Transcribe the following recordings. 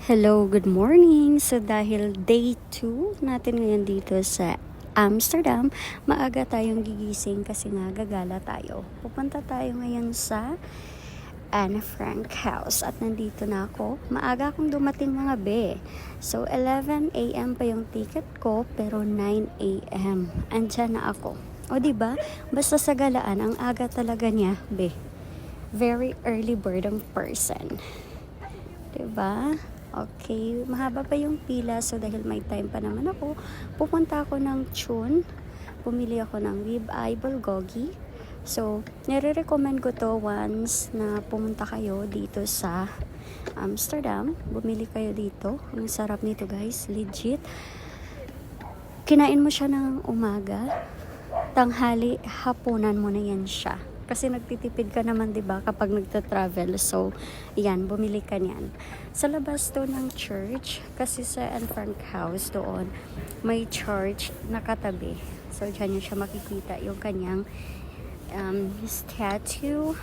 Hello, good morning. So dahil day 2 natin ngayon dito sa Amsterdam, maaga tayong gigising kasi nga gagala tayo. Pupunta tayo ngayon sa Anne Frank House at nandito na ako. Maaga akong dumating mga be. So 11 a.m. pa yung ticket ko pero 9 a.m. andyan na ako. O diba? Basta sa galaan, ang aga talaga niya, be. Very early bird ang person. Diba? Okay, mahaba pa yung pila so dahil may time pa naman ako, pupunta ako ng Chun. Pumili ako ng rib eye bulgogi. So, nire-recommend ko to once na pumunta kayo dito sa Amsterdam. Bumili kayo dito. Ang sarap nito guys, legit. Kinain mo siya ng umaga, tanghali, hapunan mo na yan siya. Kasi nagtitipid ka naman 'di ba kapag nagta-travel. So, yan, bumili ka niyan. Sa labas to ng church kasi sa Anne Frank House doon may church nakatabi. So, diyan niyo siya makikita yung kanyang statue.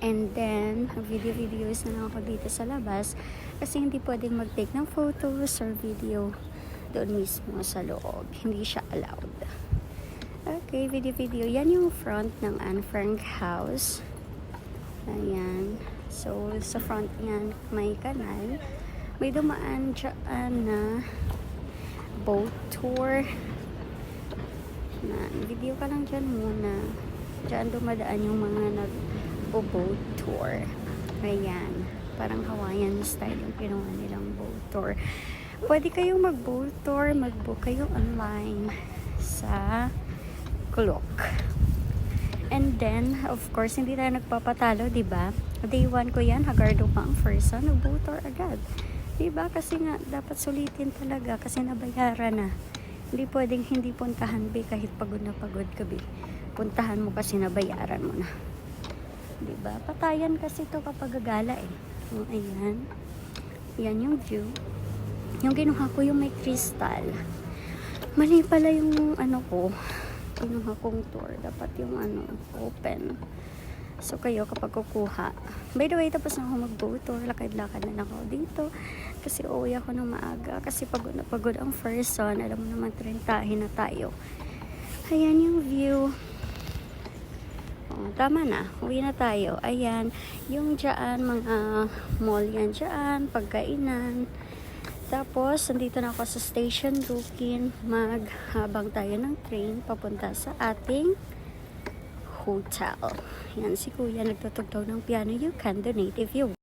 And then, videos na lang ako dito sa labas kasi hindi pwedeng mag-take ng photos or video doon mismo sa loob. Hindi siya allowed. Okay, video. Yan yung front ng Anne Frank House. Ayan. So, sa front yan, may kanal. May dumaan dyan na boat tour. Video ka lang dyan muna. Dyan dumadaan yung mga nag-boat tour. Ayan. Parang Hawaiian style yung kinuha nilang boat tour. Pwede kayong mag-boat tour, mag-book kayo online sa Klook. And then, of course, hindi tayo nagpapatalo, di ba? Day 1 ko yan, hagardo pa ang first son, nag-motor agad. Di ba? Kasi nga, dapat sulitin talaga kasi nabayaran na. Hindi pwedeng hindi puntahan, be, kahit pagod na pagod ka, be. Puntahan mo kasi nabayaran mo na. Di ba? Patayan kasi to kapag gagala eh. So, ayan. Yan yung view. Yung kinuha ko yung may crystal. Mali pala yung ano ko. Kinuha kong tour. Dapat yung open. So kayo kapag kukuha. By the way, tapos na ako mag-boat tour. Lakad-lakad na lang ako dito. Kasi uuwi ako ng maaga. Kasi pagod na pagod ang first son. Alam mo naman, trentahin na tayo. Ayan yung view. Oh, tama na. Uwi na tayo. Ayan. Yung dyan, mga mall yan dyan. Pagkainan. Tapos, nandito na ako sa station Rukin. Maghabang tayo ng train papunta sa ating hotel. Yan, si Kuya nagtutugtog ng piano. You can donate if you want.